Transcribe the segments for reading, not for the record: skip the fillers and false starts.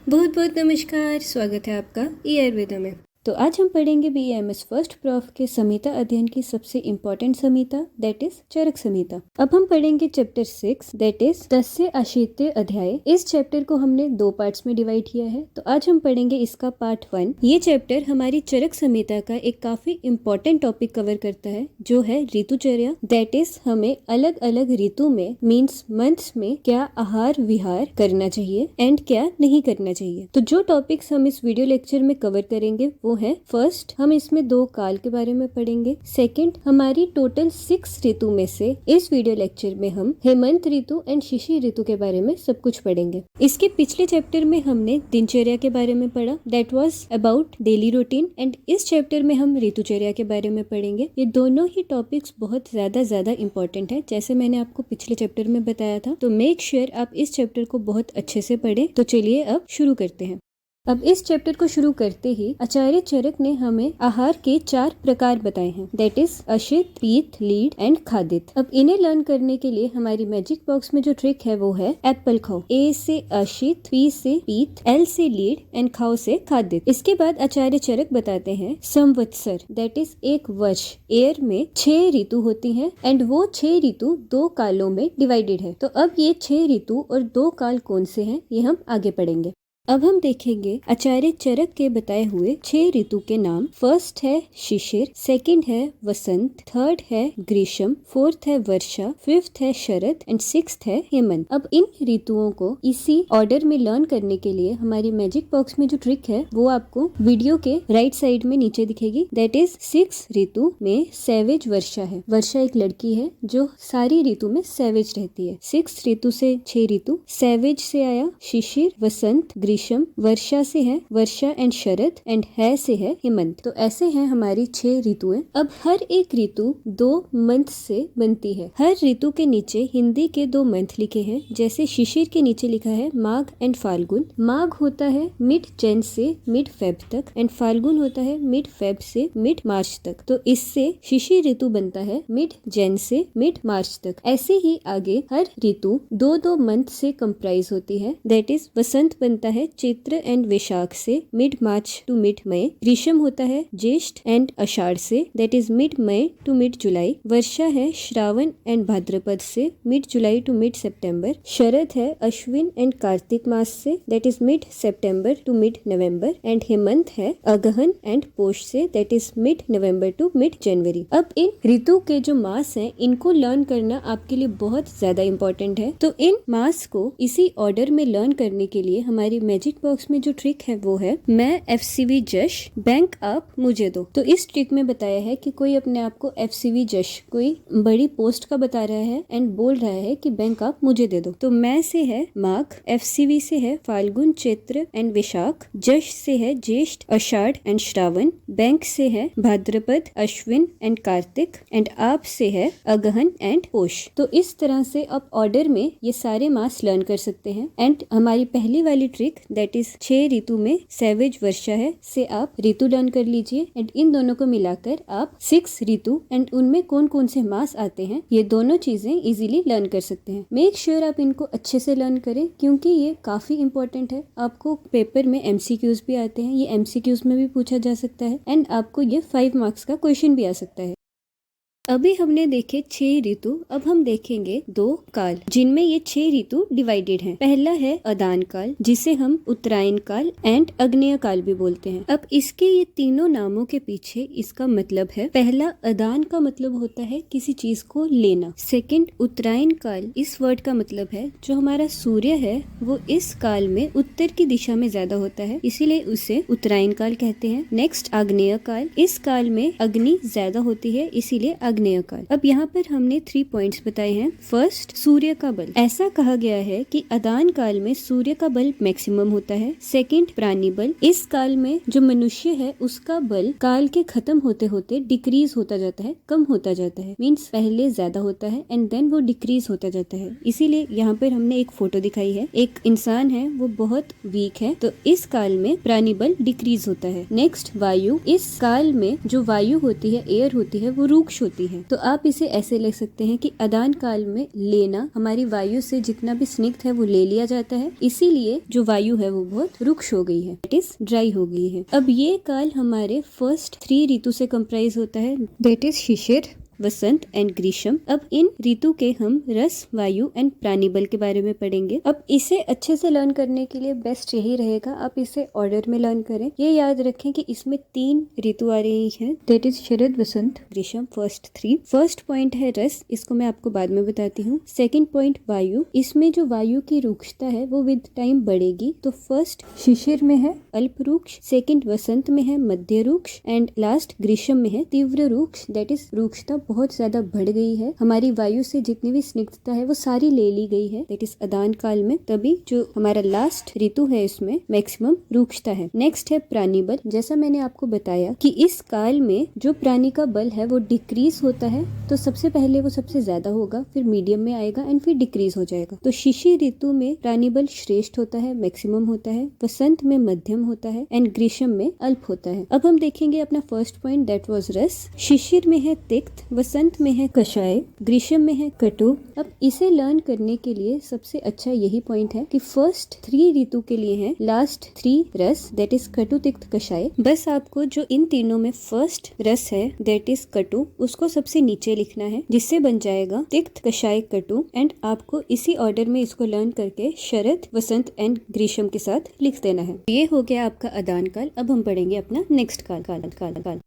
बहुत बहुत नमस्कार। स्वागत है आपका ई आयुर्वेदा में। तो आज हम पढ़ेंगे BAMS फर्स्ट प्रॉफ के संहिता अध्ययन की सबसे इम्पोर्टेंट संहिता दैट इज चरक संहिता। अब हम पढ़ेंगे चैप्टर 6 दैट इज 10 से अशीत्य अध्याय। इस चैप्टर को हमने 2 पार्ट्स में डिवाइड किया है, तो आज हम पढ़ेंगे इसका पार्ट 1। ये चैप्टर हमारी चरक संहिता का एक काफी इम्पोर्टेंट टॉपिक कवर करता है जो है ऋतुचर्या। दैट इज हमें अलग अलग ऋतु में मीन्स मंथ्स में क्या आहार विहार करना चाहिए एंड क्या नहीं करना चाहिए। तो जो टॉपिक्स हम इस वीडियो लेक्चर में कवर करेंगे वो है, फर्स्ट हम इसमें 2 काल के बारे में पढ़ेंगे। सेकंड हमारी टोटल 6 ऋतु में से इस वीडियो लेक्चर में हम हेमंत ऋतु एंड शिशिर ऋतु के बारे में सब कुछ पढ़ेंगे। इसके पिछले चैप्टर में हमने दिनचर्या के बारे में पढ़ा, that was about daily routine, and इस चैप्टर में हम ऋतुचर्या के बारे में पढ़ेंगे। ये दोनों ही टॉपिक्स बहुत ज्यादा इंपॉर्टेंट है, जैसे मैंने आपको पिछले चैप्टर में बताया था। तो मेक श्योर आप इस चैप्टर को बहुत अच्छे से पढ़ें। तो चलिए अब शुरू करते हैं। अब इस चैप्टर को शुरू करते ही आचार्य चरक ने हमें आहार के 4 प्रकार बताए हैं, दैट इज अशित, पीत, लीड एंड खादित। अब इन्हें लर्न करने के लिए हमारी मैजिक बॉक्स में जो ट्रिक है वो है एप्पल खाओ। ए से अशित, पी से पीत, एल से लीड एंड खाओ से खादित। इसके बाद आचार्य चरक बताते हैं संवत्सर, दैट इज एक वर्ष। एयर में 6 ऋतु होती हैं एंड वो 6 ऋतु 2 कालों में डिवाइडेड है। तो अब ये 6 ऋतु और 2 काल कौन से हैं ये हम आगे पढ़ेंगे। अब हम देखेंगे आचार्य चरक के बताए हुए 6 ऋतु के नाम। फर्स्ट है शिशिर, सेकंड है वसंत, थर्ड है ग्रीष्म, फोर्थ है वर्षा, फिफ्थ है शरद एंड सिक्स्थ है हेमंत। अब इन ऋतुओं को इसी ऑर्डर में लर्न करने के लिए हमारी मैजिक बॉक्स में जो ट्रिक है वो आपको वीडियो के राइट साइड में नीचे दिखेगी, दैट इज 6 ऋतु में सैवेज वर्षा है। वर्षा एक लड़की है जो सारी ऋतु में सैवेज रहती है। 6 ऋतु से 6 ऋतु, सैवेज से आया शिशिर, वसंत, ग्रीष्म, वर्षा से है वर्षा एंड शरद एंड है से है हेमंत। तो ऐसे हैं हमारी 6 ऋतुएं। अब हर एक ऋतु 2 मंथ से बनती है। हर ऋतु के नीचे हिंदी के 2 मंथ लिखे हैं, जैसे शिशिर के नीचे लिखा है माघ एंड फाल्गुन। माघ होता है मिड जन से मिड फेब तक एंड फाल्गुन होता है मिड फेब से मिड मार्च तक। तो इससे शिशिर ऋतु बनता है मिड जन से मिड मार्च तक। ऐसे ही आगे हर ऋतु 2-2 मंथ से कंप्राइज होती है, दैट इज वसंत बनता है चैत्र एंड वैशाख से mid March to mid May. ग्रीष्म होता है ज्येष्ठ एंड आषाढ़ से, that is mid May to mid July. वर्षा है श्रावण एंड भाद्रपद से mid July to mid September. शरद है अश्विन एंड कार्तिक मास से, that is mid September to mid November. And हेमंत है अगहन एंड पोष से, that is mid November to mid January. अब इन ऋतु के जो मास हैं इनको लर्न करना आपके लिए बहुत ज्यादा इंपॉर्टेंट है। तो इन मास को इसी ऑर्डर में लर्न करने के लिए हमारी मैजिक बॉक्स में जो ट्रिक है वो है मैं FCV जश बैंक आप मुझे दो। तो इस ट्रिक में बताया है कि कोई अपने आप को FCV जश कोई बड़ी पोस्ट का बता रहा है एंड बोल रहा है कि बैंक आप मुझे दे दो। तो मैं से है माघ, FCV से है फाल्गुन, चैत्र एंड वैशाख, जश से है ज्येष्ठ, आषाढ़ एंड श्रावण, बैंक से है भाद्रपद, अश्विन एंड कार्तिक एंड आप से है अगहन एंड पोष। तो इस तरह से आप ऑर्डर में ये सारे मास लर्न कर सकते हैं। एंड हमारी पहली वाली ट्रिक दैट इज 6 ऋतु में सैवेज वर्षा है से आप ऋतु लर्न कर लीजिए एंड इन दोनों को मिलाकर आप 6 ऋतु एंड उनमें कौन कौन से मास आते हैं ये दोनों चीजें इजीली लर्न कर सकते हैं। मेक श्योर आप इनको अच्छे से लर्न करें क्योंकि ये काफी इंपॉर्टेंट है। आपको पेपर में MCQs भी आते हैं, ये MCQs में भी पूछा जा सकता है एंड आपको ये 5 मार्क्स का क्वेश्चन भी आ सकता है। अभी हमने देखे 6 ऋतु, अब हम देखेंगे 2 काल जिनमें ये 6 ऋतु डिवाइडेड हैं। पहला है अदान काल जिसे हम उत्तरायण काल एंड अग्नेय काल भी बोलते हैं। अब इसके ये तीनों नामों के पीछे इसका मतलब है, पहला अदान का मतलब होता है किसी चीज को लेना। सेकंड उत्तरायण काल, इस वर्ड का मतलब है जो हमारा सूर्य है वो इस काल में उत्तर की दिशा में ज्यादा होता है, इसीलिए उसे उत्तरायण काल कहते हैं। नेक्स्ट आग्नेय काल, इस काल में अग्नि ज्यादा होती है इसीलिए आग्नेय काल। अब यहाँ पर हमने 3 पॉइंट्स बताए हैं। फर्स्ट सूर्य का बल, ऐसा कहा गया है कि अदान काल में सूर्य का बल मैक्सिमम होता है। सेकंड प्राणी बल, इस काल में जो मनुष्य है उसका बल काल के खत्म होते होते डिक्रीज होता जाता है, कम होता जाता है, मीन्स पहले ज्यादा होता है एंड देन वो डिक्रीज होता जाता है। इसीलिए यहाँ पर हमने एक फोटो दिखाई है, एक इंसान है वो बहुत वीक है तो इस काल में प्राणी बल डिक्रीज होता है। नेक्स्ट वायु, इस काल में जो वायु होती है एयर होती है वो रुक्ष होती होती है। तो आप इसे ऐसे लिख सकते हैं कि अदान काल में लेना, हमारी वायु से जितना भी स्निग्ध है वो ले लिया जाता है, इसीलिए जो वायु है वो बहुत रुक्ष हो गई है, दैट इज ड्राई हो गई है। अब ये काल हमारे फर्स्ट 3 ऋतु से कंप्राइज होता है, that is Shishir, Vasant and ग्रीष्म। अब इन ऋतु के हम रस, वायु एंड प्राणीबल के बारे में पढ़ेंगे। अब इसे अच्छे से लर्न करने के लिए बेस्ट यही रहेगा आप इसे ऑर्डर में लर्न करें। ये याद रखें कि इसमें 3 ऋतु आ रही हैं, दैट इज शरद, वसंत, ग्रीष्म, फर्स्ट 3। फर्स्ट पॉइंट है रस, इसको मैं आपको बाद में बताती हूँ। सेकेंड पॉइंट वायु, इसमें जो वायु की रुक्षता है वो विद टाइम बढ़ेगी। तो फर्स्ट शिशिर में है अल्प रुक्ष, सेकेंड वसंत में है मध्य रुक्ष एंड लास्ट ग्रीष्म में है तीव्र रुक्ष, दैट इज रुक्षता बहुत ज्यादा बढ़ गई है। हमारी वायु से जितनी भी स्निग्धता है वो सारी ले ली गई है, दैट इज अदान काल में। तभी जो हमारा लास्ट ऋतु है इसमें मैक्सिमम रुक्षता है। नेक्स्ट है प्राणी बल। जैसा मैंने आपको बताया कि इस काल में जो प्राणी का बल है वो डिक्रीज होता है, तो सबसे पहले वो सबसे ज्यादा होगा, फिर मीडियम में आएगा एंड फिर डिक्रीज हो जाएगा। तो शिशिर ऋतु में प्राणी बल श्रेष्ठ होता है, मैक्सिमम होता है, वसंत में मध्यम होता है एंड ग्रीष्म में अल्प होता है। अब हम देखेंगे अपना फर्स्ट पॉइंट, दैट वाज रस। शिशिर में है तिक्त, वसंत में है कषाय, ग्रीष्म में है कटु। अब इसे लर्न करने के लिए सबसे अच्छा यही पॉइंट है कि फर्स्ट 3 ऋतु के लिए है लास्ट 3 रस, दैट इज कटु, तिक्त, कषाय। बस आपको जो इन तीनों में फर्स्ट रस है दैट इज कटु, उसको सबसे नीचे लिखना है, जिससे बन जाएगा तिक्त, कषाय, कटु। एंड आपको इसी ऑर्डर में इसको लर्न करके शरद, वसंत एंड ग्रीष्म के साथ लिख देना है। ये हो गया आपका अदान काल। अब हम पढ़ेंगे अपना नेक्स्ट काल।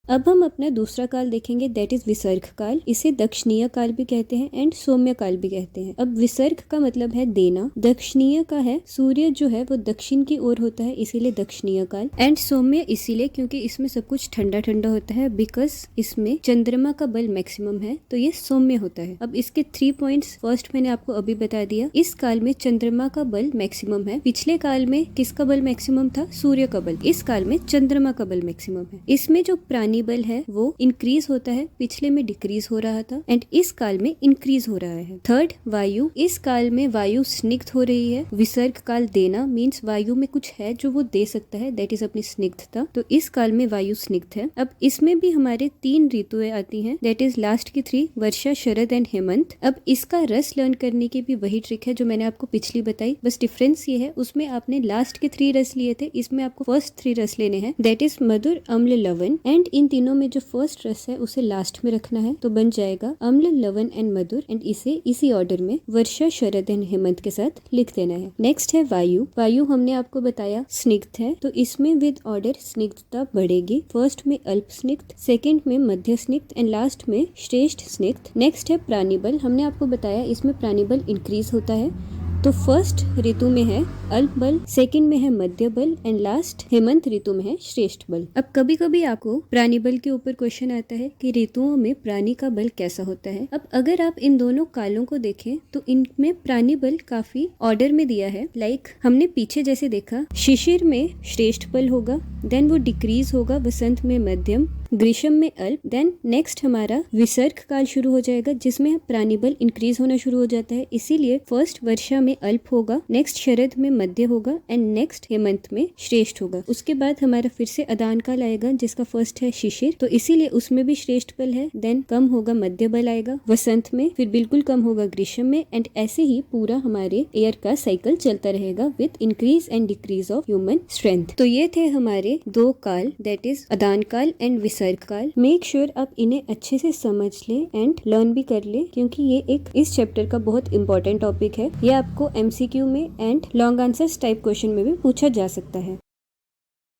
अब हम अपना दूसरा काल देखेंगे, दैट इज विसर्ग काल। इसे दक्षिणीय काल भी कहते हैं एंड सौम्य काल भी कहते हैं। अब विसर्ग का मतलब है देना, दक्षिणीय का है सूर्य जो है वो दक्षिण की ओर होता है, इसीलिए दक्षिणीय काल, एंड सौम्य इसीलिए क्योंकि इसमें सब कुछ ठंडा ठंडा होता है, बिकॉज इसमें चंद्रमा का बल मैक्सिमम है, तो ये सौम्य होता है। अब इसके 3 पॉइंट्स, फर्स्ट मैंने आपको अभी बता दिया, इस काल में चंद्रमा का बल मैक्सिमम है। पिछले काल में किसका बल मैक्सिमम था? सूर्य का बल। इस काल में चंद्रमा का बल मैक्सिमम है। इसमें जो प्राणी बल है वो इंक्रीज होता है, पिछले में डिक्रीज हो रहा था एंड इस काल में इंक्रीज हो रहा है। थर्ड वायु, इस काल में वायु स्निग्ध हो रही है। विसर्ग काल देना मीन्स वायु में कुछ है जो वो दे सकता है, दैट इज अपनी स्निग्धता, तो इस काल में वायु स्निग्ध है। अब इसमें भी हमारे 3 ऋतुएं आती हैं, दैट इज लास्ट की 3 वर्षा, शरद एंड हेमंत। अब इसका रस लर्न करने की भी वही ट्रिक है जो मैंने आपको पिछली बताई, बस डिफरेंस ये है उसमें आपने लास्ट के 3 रस लिए थे, इसमें आपको फर्स्ट 3 रस लेने हैं, दैट इज मधुर, अम्ल, लवण। एंड इन तीनों में जो फर्स्ट रस है उसे लास्ट में रखना है, तो बन जाएगा अम्ल, लवण एंड मधुर। एंड इसे इसी ऑर्डर में वर्षा, शरद एंड हेमंत के साथ लिख देना है। नेक्स्ट है वायु। वायु हमने आपको बताया स्निग्ध है, तो इसमें विद ऑर्डर स्निग्धता बढ़ेगी। फर्स्ट में अल्प स्निग्ध, सेकेंड में मध्य स्निग्ध एंड लास्ट में श्रेष्ठ स्निग्ध। नेक्स्ट है प्राणीबल। हमने आपको बताया इसमें प्राणीबल इंक्रीज होता है, तो फर्स्ट ऋतु में है अल्प बल, सेकंड में है मध्य बल एंड लास्ट हेमंत ऋतु में है श्रेष्ठ बल। अब कभी कभी आपको प्राणी बल के ऊपर क्वेश्चन आता है कि ऋतुओं में प्राणी का बल कैसा होता है। अब अगर आप इन दोनों कालों को देखें तो इनमें प्राणी बल काफी ऑर्डर में दिया है, लाइक हमने पीछे जैसे देखा शिशिर में श्रेष्ठ बल होगा, देन वो डिक्रीज होगा, वसंत में मध्यम, ग्रीष्म में अल्प, देन नेक्स्ट हमारा विसर्ग काल शुरू हो जाएगा जिसमें प्राणी बल इंक्रीज होना शुरू हो जाता है, इसीलिए फर्स्ट वर्षा में अल्प होगा, नेक्स्ट शरद में मध्य होगा एंड नेक्स्ट हेमंत में श्रेष्ठ होगा। उसके बाद हमारा फिर से अदान काल आएगा जिसका फर्स्ट है शिशिर, तो इसीलिए उसमें भी श्रेष्ठ बल है, देन कम होगा मध्य बल आएगा वसंत में, फिर बिल्कुल कम होगा ग्रीष्म में, एंड ऐसे ही पूरा हमारे एयर का साइकिल चलता रहेगा with increase and decrease of human strength. तो ये थे हमारे 2 काल, दैट इज अदान काल एंड विसर्ग काल। मेक श्योर आप इन्हें अच्छे से समझ ले एंड लर्न भी कर ले, क्योंकि ये एक इस चैप्टर का बहुत इंपॉर्टेंट टॉपिक है। ये आपको MCQ में and long answers type question में भी पूछा जा सकता है।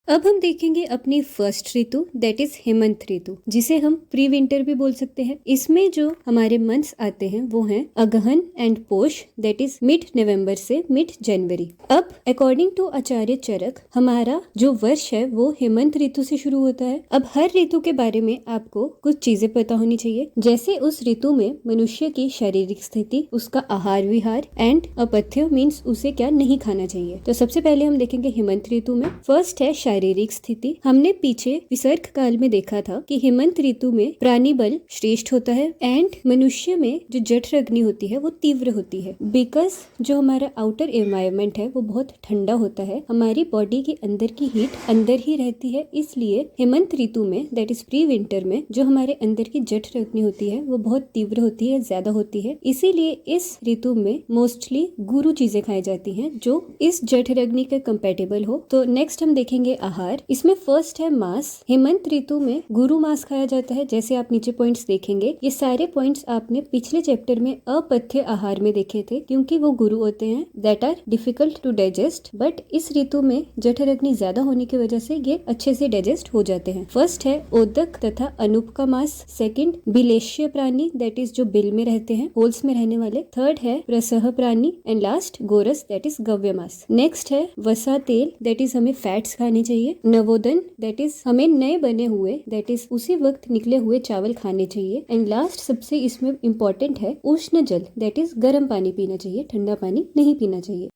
अब हम देखेंगे अपनी फर्स्ट ऋतु, दैट इज हेमंत ऋतु, जिसे हम प्री विंटर भी बोल सकते हैं। इसमें जो हमारे मंथ्स आते हैं वो हैं अगहन एंड पोष, दैट इज मिड नवंबर से मिड जनवरी। अब अकॉर्डिंग टू आचार्य चरक हमारा जो वर्ष है वो हेमंत ऋतु से शुरू होता है। अब हर ऋतु के बारे में आपको कुछ चीजें पता होनी चाहिए, जैसे उस ऋतु में मनुष्य की शारीरिक स्थिति, उसका आहार विहार एंड अपथ्य मीन्स उसे क्या नहीं खाना चाहिए। तो सबसे पहले हम देखेंगे हेमंत ऋतु में फर्स्ट है शारीरिक स्थिति। हमने पीछे विसर्ग काल में देखा था कि हेमंत ऋतु में प्राणी बल श्रेष्ठ होता है एंड मनुष्य में जो जठर अग्नि होती है वो तीव्र होती है। बिकॉज जो हमारा आउटर एनवायरमेंट है वो बहुत ठंडा होता है, हमारी बॉडी के अंदर की हीट अंदर ही रहती है, इसलिए हेमंत ऋतु में दैट इज प्री विंटर में जो हमारे अंदर की जठर अग्नि होती है वो बहुत तीव्र होती है, ज्यादा होती है। इसीलिए इस ऋतु में मोस्टली गुरु चीजें खाई जाती हैं जो इस जठर अग्नि के कंपेटेबल हो। तो नेक्स्ट हम देखेंगे आहार। इसमें फर्स्ट है मांस। हेमंत ऋतु में गुरु मांस खाया जाता है। जैसे आप नीचे पॉइंट्स देखेंगे, ये सारे पॉइंट्स आपने पिछले चैप्टर में अपथ्य आहार में देखे थे, क्योंकि वो गुरु होते हैं that are difficult to digest, but इस ऋतु में जठर अग्नि ज्यादा होने की वजह से ये अच्छे से डाइजेस्ट हो जाते हैं। फर्स्ट है ओदक तथा अनूप का मांस। सेकंड बिलेश्य प्राणी दैट इज जो बिल में रहते हैं, होल्स में रहने वाले। थर्ड है प्रसह प्राणी एंड लास्ट गोरस दैट इज गव्य मांस। नेक्स्ट है वसा तेल दैट इज हमें फैट्स खाने चाहिए। नवोदन दैट इज हमें नए बने हुए दैट इज उसी वक्त निकले हुए चावल खाने चाहिए। एंड लास्ट सबसे इसमें इंपॉर्टेंट है उष्ण जल दैट इज गर्म पानी पीना चाहिए, ठंडा पानी नहीं पीना चाहिए।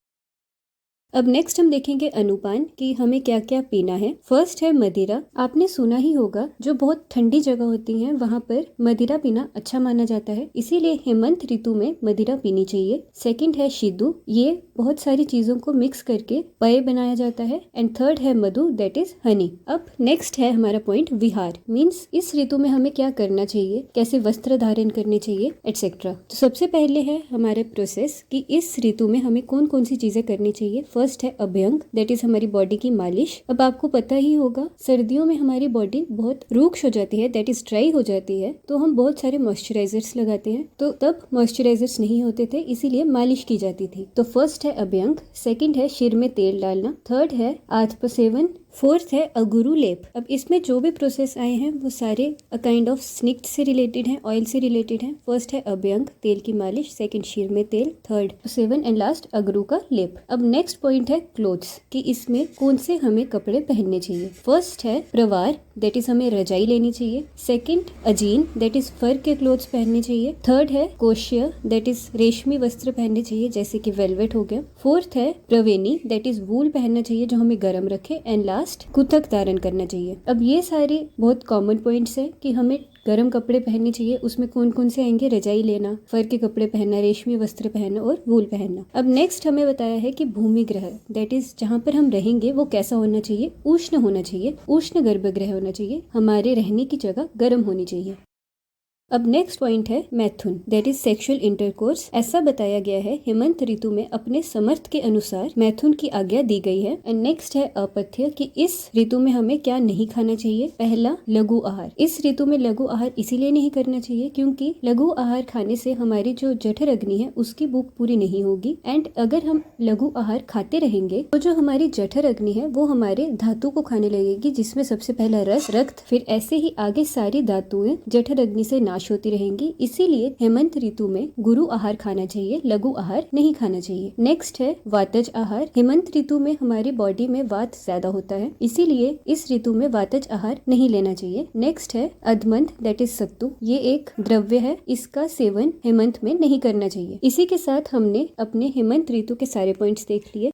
अब नेक्स्ट हम देखेंगे अनुपान कि हमें क्या क्या पीना है। फर्स्ट है मदिरा। आपने सुना ही होगा जो बहुत ठंडी जगह होती है वहाँ पर मदिरा पीना अच्छा माना जाता है, इसीलिए हेमंत ऋतु में मदिरा पीनी चाहिए। सेकंड है शीदु, ये बहुत सारी चीजों को मिक्स करके पेय बनाया जाता है। एंड थर्ड है मधु दैट इज हनी। अब नेक्स्ट है हमारा पॉइंट विहार, मीन्स इस ऋतु में हमें क्या करना चाहिए, कैसे वस्त्र धारण करने चाहिए एटसेट्रा। तो सबसे पहले है हमारे प्रोसेस कि इस ऋतु में हमें कौन कौन सी चीजें करनी चाहिए। फर्स्ट है अभ्यंग दैट इज हमारी बॉडी की मालिश। अब आपको पता ही होगा सर्दियों में हमारी बॉडी बहुत रूक्ष हो जाती है दैट इज ड्राई हो जाती है, तो हम बहुत सारे मॉइस्चराइजर्स लगाते हैं, तो तब मॉइस्चराइजर्स नहीं होते थे इसीलिए मालिश की जाती थी। तो फर्स्ट है अभ्यंग, सेकंड है सिर में तेल डालना, थर्ड है आत्म सेवन, फोर्थ है अगुरु लेप। अब इसमें जो भी प्रोसेस आए हैं वो सारे काइंड ऑफ स्निग्ध से रिलेटेड हैं, ऑयल से रिलेटेड हैं। फर्स्ट है अभ्यंग तेल की मालिश, सेकंड सिर में तेल, थर्ड सेवन एंड लास्ट अगुरु का लेप। अब नेक्स्ट पॉइंट है क्लोथ्स कि इसमें कौन से हमें कपड़े पहनने चाहिए। फर्स्ट है प्रवार दैट इज हमें रजाई लेनी चाहिए। सेकंड अजीन दैट इज फर के क्लोथ्स पहनने चाहिए। थर्ड है कोश्य दैट इज रेशमी वस्त्र पहनने चाहिए जैसे कि वेलवेट हो गया। फोर्थ है प्रवेनी दैट इज वूल पहनना चाहिए जो हमें गर्म रखे। एंड लास्ट कुतक धारण करना चाहिए। अब ये सारे बहुत कॉमन पॉइंट्स है कि हमें गर्म कपड़े पहनने चाहिए। उसमें कौन कौन से आएंगे, रजाई लेना, फर के कपड़े पहनना, रेशमी वस्त्र पहनना और वूल पहनना। अब नेक्स्ट हमें बताया है कि भूमि ग्रह दैट इज जहाँ पर हम रहेंगे वो कैसा होना चाहिए, उष्ण होना चाहिए, उष्ण गर्भगृह होना चाहिए, हमारे रहने की जगह गर्म होनी चाहिए। अब नेक्स्ट पॉइंट है मैथुन दैट इज सेक्सुअल इंटरकोर्स। ऐसा बताया गया है हेमंत ऋतु में अपने समर्थ के अनुसार मैथुन की आज्ञा दी गई है। एंड नेक्स्ट है अपथ्य कि इस ऋतु में हमें क्या नहीं खाना चाहिए। पहला लघु आहार। इस ऋतु में लघु आहार इसीलिए नहीं करना चाहिए क्योंकि लघु आहार खाने से हमारी जो जठर अग्नि है उसकी भूख पूरी नहीं होगी। एंड अगर हम लघु आहार खाते रहेंगे तो जो हमारी जठर अग्नि है वो हमारे धातु को खाने लगेगी, जिसमें सबसे पहला रस, रक्त, फिर ऐसे ही आगे सारी धातुएं जठर अग्नि से नाश होती रहेंगी। इसीलिए हेमंत ऋतु में गुरु आहार खाना चाहिए, लघु आहार नहीं खाना चाहिए। नेक्स्ट है वातज आहार। हेमंत ऋतु में हमारी बॉडी में वात ज्यादा होता है, इसीलिए इस ऋतु में वातज आहार नहीं लेना चाहिए। नेक्स्ट है अधमंथ दैट इज सत्तू। ये एक द्रव्य है, इसका सेवन हेमंत में नहीं करना चाहिए। इसी के साथ हमने अपने हेमंत ऋतु के सारे पॉइंट्स देख लिए।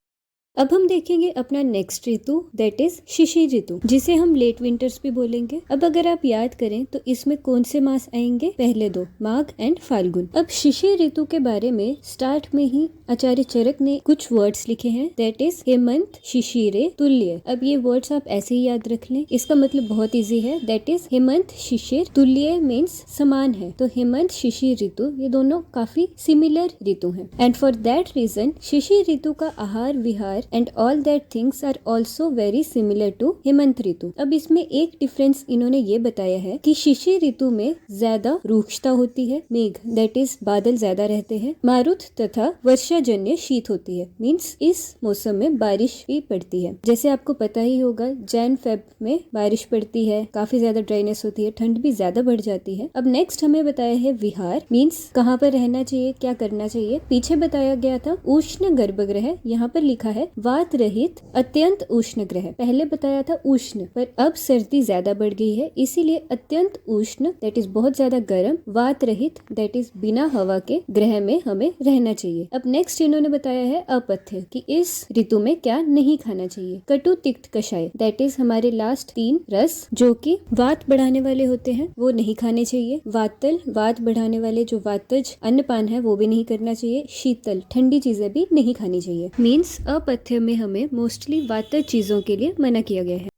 अब हम देखेंगे अपना नेक्स्ट ऋतु दैट इज शिशिर ऋतु, जिसे हम लेट विंटर्स भी बोलेंगे। अब अगर आप याद करें तो इसमें कौन से मास आएंगे, पहले दो, माघ एंड फाल्गुन। अब शिशिर ऋतु के बारे में स्टार्ट में ही आचार्य चरक ने कुछ वर्ड्स लिखे हैं दैट इज हेमंत शिशिरे तुल्य। अब ये वर्ड्स आप ऐसे ही याद रख लें, इसका मतलब बहुत इजी है दैट इज हेमंत शिशिर तुल्य मीन्स समान है। तो हेमंत शिशिर ऋतु ये दोनों काफी सिमिलर ऋतु हैं। एंड फॉर दैट रीजन शिशिर ऋतु का आहार विहार and all that things are also very similar to Hemant ऋतु। अब इसमें एक डिफरेंस इन्होंने ये बताया है कि शिशिर ऋतु में ज्यादा रूक्षता होती है, मेघ दैट इज बादल ज्यादा रहते हैं, मारुत तथा वर्षाजन्य शीत होती है, मीन्स इस मौसम में बारिश भी पड़ती है। जैसे आपको पता ही होगा जैन फेब में बारिश पड़ती है, काफी ज्यादा ड्राइनेस होती है, ठंड भी ज्यादा बढ़ जाती है। अब नेक्स्ट हमें बताया है विहार मीन्स कहाँ पर रहना चाहिए, क्या करना चाहिए। पीछे बताया गया था उष्ण गर्भगृह, यहाँ पर लिखा है वात रहित अत्यंत उष्ण ग्रह। पहले बताया था उष्ण, पर अब सर्दी ज्यादा बढ़ गई है, इसीलिए अत्यंत उष्ण दैट इज बहुत ज्यादा गर्म, वात रहित दैट इज बिना हवा के ग्रह में हमें रहना चाहिए। अब नेक्स्ट इन्होंने बताया है अपथ्य कि इस ऋतु में क्या नहीं खाना चाहिए। कटु तिक्त कषाय दैट इज हमारे लास्ट 3 रस जो कि वात बढ़ाने वाले होते हैं वो नहीं खाने चाहिए। वातल वात बढ़ाने वाले जो वातज अन्नपान है वो भी नहीं करना चाहिए। शीतल ठंडी चीजें भी नहीं खानी चाहिए। मीन्स अपथ्य में हमें मोस्टली वातज चीजों के लिए मना किया गया है।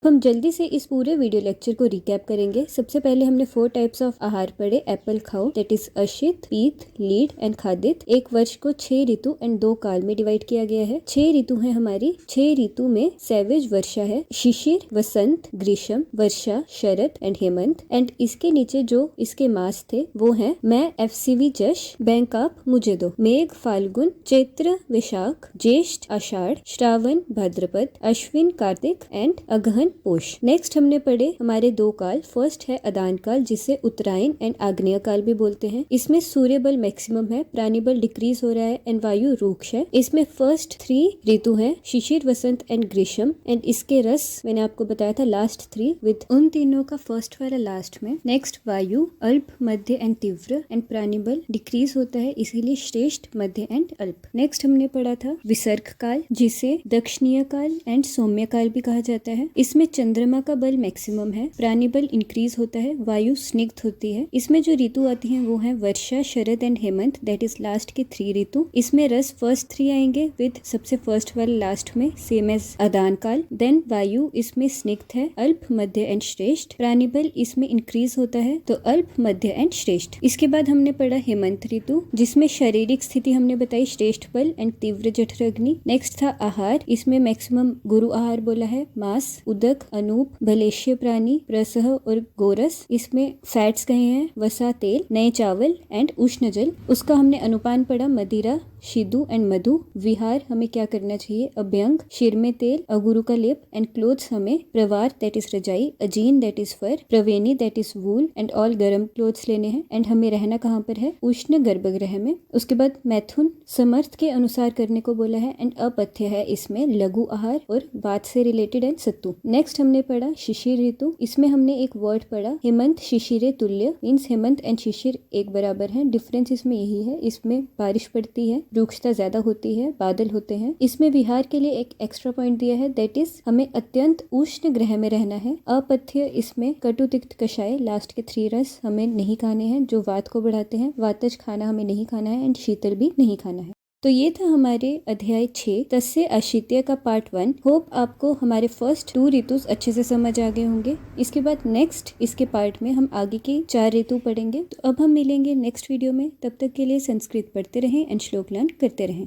हम जल्दी से इस पूरे वीडियो लेक्चर को रिकैप करेंगे। सबसे पहले हमने 4 टाइप्स ऑफ आहार पढ़े। एप्पल खाओ दैट इज अशित, पीत, लीड एंड खादित। एक वर्ष को 6 ऋतु एंड 2 काल में डिवाइड किया गया है। 6 ऋतु है हमारी। 6 ऋतु में सैवेज वर्षा है, शिशिर, वसंत, ग्रीष्म, वर्षा, शरद एंड हेमंत। एंड इसके नीचे जो इसके मास थे वो है मैं, FCV जश, बैंक आप मुझे दो, मेघ, फाल्गुन, चैत्र, वैशाख, ज्येष्ठ, आषाढ़, श्रावण, भाद्रपद, अश्विन, कार्तिक एंड अगहन, पोष। नेक्स्ट हमने पढ़े हमारे 2 काल। फर्स्ट है अदान काल जिसे उत्तरायण एंड आग्नेय काल भी बोलते हैं। इसमें सूर्य बल मैक्सिमम है, प्राणी बल डिक्रीज हो रहा है एंड वायु रूक्ष है। इसमें फर्स्ट 3 ऋतु है शिशिर, वसंत एंड ग्रीष्म। एंड इसके रस मैंने आपको बताया था लास्ट 3 विद उन तीनों का फर्स्ट वाला लास्ट में। नेक्स्ट वायु अल्प, मध्य एंड तीव्र एंड प्राणी बल डिक्रीज होता है, इसीलिए श्रेष्ठ, मध्य एंड अल्प। नेक्स्ट हमने पढ़ा था विसर्ग काल जिसे दक्षिणीय काल एंड सौम्य काल भी कहा जाता है। इसमें चंद्रमा का बल मैक्सिमम है, प्राणी बल इंक्रीज होता है, वायु स्निग्ध होती है। इसमें जो ऋतु आती हैं वो है वर्षा, शरद एंड हेमंत दैट इज लास्ट के 3 ऋतु। इसमें रस फर्स्ट 3 आएंगे विद सबसे फर्स्ट वाले लास्ट में सेम एज अदान काल। देन वायु इसमें स्निग्ध है, अल्प, मध्य एंड श्रेष्ठ। प्राणी बल इसमें इंक्रीज होता है तो अल्प, मध्य एंड श्रेष्ठ। इसके बाद हमने पढ़ा हेमंत ऋतु जिसमें शारीरिक स्थिति हमने बताई श्रेष्ठ बल एंड तीव्र जठर अग्नि। नेक्स्ट था आहार, इसमें मैक्सिमम गुरु आहार बोला है, मांस, उदक, अनूप, भलेष्य प्राणी, प्रसह और गोरस। इसमें फैट्स कहे हैं, वसा, तेल, नए चावल एंड उष्ण जल। उसका हमने अनुपान पढ़ा, मदिरा, शिदु एंड मधु। विहार हमें क्या करना चाहिए, अभ्यंग, सिर में तेल, अगुरु का लेप एंड क्लोथ्स हमें प्रवार दैट इज रजाई, अजीन दैट इज फर, प्रवेणी that is wool and all गर्म क्लोथ्स लेने हैं। एंड हमें रहना कहाँ पर है, उष्ण गर्भगृह में। उसके बाद मैथुन समर्थ के अनुसार करने को बोला है एंड अपथ्य है इसमें लघु आहार और वात से रिलेटेड एंड सत्तु। नेक्स्ट हमने पढ़ा शिशिर ऋतु। इसमें हमने एक वर्ड पढ़ा हेमंत शिशिरे तुल्य, मीन्स हेमंत एंड शिशिर एक बराबर है। डिफरेंस इसमें यही है, इसमें बारिश पड़ती है, रुक्षता ज्यादा होती है, बादल होते हैं। इसमें विहार के लिए एक एक्स्ट्रा पॉइंट दिया है दैट इज हमें अत्यंत उष्ण ग्रह में रहना है। अपथ्य इसमें कटु तिक्त कषाय लास्ट के 3 रस हमें नहीं खाने हैं जो वात को बढ़ाते हैं। वातज खाना हमें नहीं खाना है एंड शीतल भी नहीं खाना है। तो ये था हमारे अध्याय 6 तस्य अशीत्य का पार्ट 1। होप आपको हमारे फर्स्ट 2 ऋतु अच्छे से समझ आ गए होंगे। इसके बाद नेक्स्ट इसके पार्ट में हम आगे के 4 ऋतु पढ़ेंगे। तो अब हम मिलेंगे नेक्स्ट वीडियो में, तब तक के लिए संस्कृत पढ़ते रहें एंड श्लोक लर्न करते रहें।